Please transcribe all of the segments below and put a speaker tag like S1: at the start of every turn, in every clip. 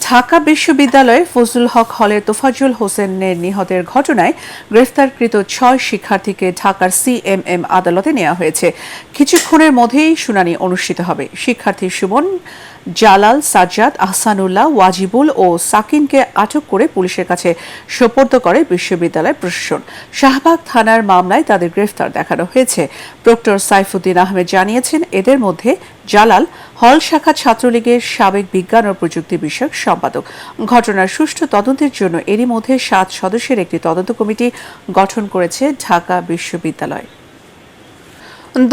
S1: ঢাকা বিশ্ববিদ্যালয়ে ফজলুল হক হলের তোফাজ্জল হোসেনের নিহতের ঘটনায় গ্রেফতারকৃত ৬ শিক্ষার্থীকে ঢাকার সিএমএম আদালতে নেওয়া হয়েছে। কিছুক্ষণের মধ্যেই শুনানি অনুষ্ঠিত হবে। শিক্ষার্থী সুমন, জালাল, সাজ্জাদ, আহসানুল্লাহ, ওয়াজিবুল ও সাকিনকে আটক করে পুলিশের কাছে সোপর্দ করে বিশ্ববিদ্যালয় প্রশাসন। শাহবাগ থানার মামলায় তাদের গ্রেফতার দেখানো হয়েছে। প্রক্টর সাইফুদ্দিন আহমেদ জানিয়েছেন, এদের মধ্যে জালাল হল শাখা ছাত্রলীগের সাবেক বিজ্ঞান ও প্রযুক্তি বিষয়ক সম্পাদক। ঘটনার সুষ্ঠু তদন্তের জন্য এরই মধ্যে ৭ সদস্যের একটি তদন্ত কমিটি গঠন করেছে ঢাকা বিশ্ববিদ্যালয়।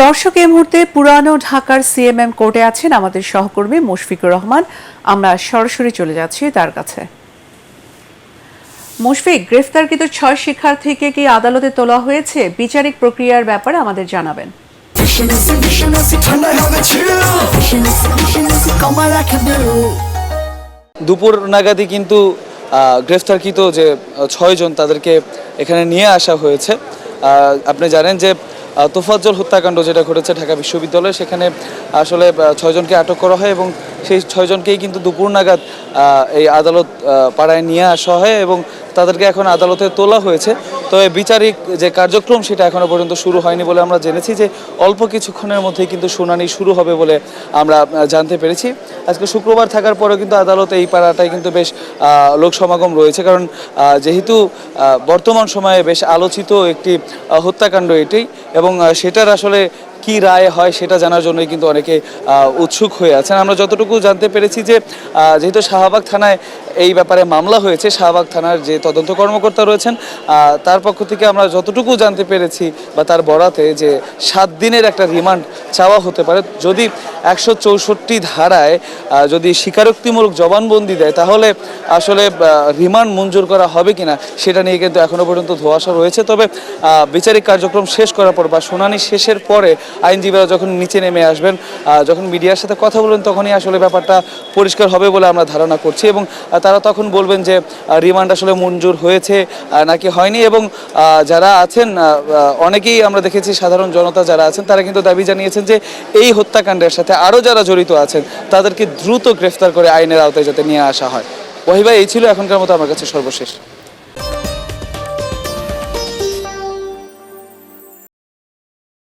S1: দর্শক, এই মুহূর্তে পুরানো ঢাকার সিএমএম কোর্টে আছেন আমাদের সহকর্মী মুশফিকুর রহমান। আমরা সরাসরি চলে যাচ্ছি তার কাছে। মুশফিক, গ্রেফতারকৃত ৬ শিক্ষার্থীকে কি আদালতে তোলা হয়েছে? বিচারিক প্রক্রিয়ার ব্যাপারে আমাদের জানাবেন।
S2: দুপুর নাগাদই কিন্তু গ্রেফতারকৃত যে ৬ জন তাদেরকে এখানে নিয়ে আসা হয়েছে। আপনি জানেন যে তোফাজ্জল হত্যাকাণ্ড যেটা ঘটেছে ঢাকা বিশ্ববিদ্যালয়ে, সেখানে আসলে ৬ জনকে আটক করা হয় এবং সেই ৬ জনকেই কিন্তু দুপুর নাগাদ এই আদালত পাড়ায় নিয়ে আসা হয় এবং তাদেরকে এখন আদালতে তোলা হয়েছে। তবে বিচারিক যে কার্যক্রম সেটা এখনো পর্যন্ত শুরু হয়নি বলে আমরা জেনেছি যে অল্প কিছুক্ষণের মধ্যেই কিন্তু শুনানি শুরু হবে বলে আমরা জানতে পেরেছি। আজকে শুক্রবার থাকার পরেও কিন্তু আদালতে এই পাড়াটায় কিন্তু বেশ লোক সমাগম রয়েছে, কারণ যেহেতু বর্তমান সময়ে বেশ আলোচিত একটি হত্যাকাণ্ড এটি এবং সেটার আসলে কি রায় হয় সেটা জানার জন্যই কিন্তু অনেকে উৎসুক হয়ে আছেন। আমরা যতটুকু জানতে পেরেছি যে যেহেতু শাহবাগ থানায় এই ব্যাপারে মামলা হয়েছে, শাহবাগ থানার যে তদন্ত কর্মকর্তা রয়েছেন তার পক্ষ থেকে আমরা যতটুকু জানতে পেরেছি বা তার বরাতে যে ৭ দিনের একটা রিমান্ড চাওয়া হতে পারে। যদি ১৬৪ ধারায় যদি স্বীকারোক্তিমূলক জবানবন্দি দেয় তাহলে আসলে রিমান্ড মঞ্জুর করা হবে কিনা সেটা নিয়ে কিন্তু এখনো পর্যন্ত ধোঁয়াশা রয়েছে। তবে বিচারিক কার্যক্রম শেষ করার পর বা শুনানি শেষের পরে আইনজীবীরা যখন নিচে নেমে আসবেন, যখন মিডিয়ার সাথে কথা বলবেন, তখনই আসলে ব্যাপারটা পরিষ্কার হবে বলে আমরা ধারণা করছি এবং তারা তখন বলবেন যে রিমান্ড আসলে মঞ্জুর হয়েছে নাকি হয়নি। এবং যারা আছেন অনেকেই আমরা দেখেছি, সাধারণ জনতা যারা আছেন তারা কিন্তু দাবি জানিয়েছেন যে এই হত্যাকাণ্ডের সাথে আরও যারা জড়িত আছেন তাদেরকে দ্রুত গ্রেফতার করে আইনের আওতায় যাতে নিয়ে আসা হয়। ওয়াহিবা, এই ছিল এখনকার মতো আমার কাছে সর্বশেষ।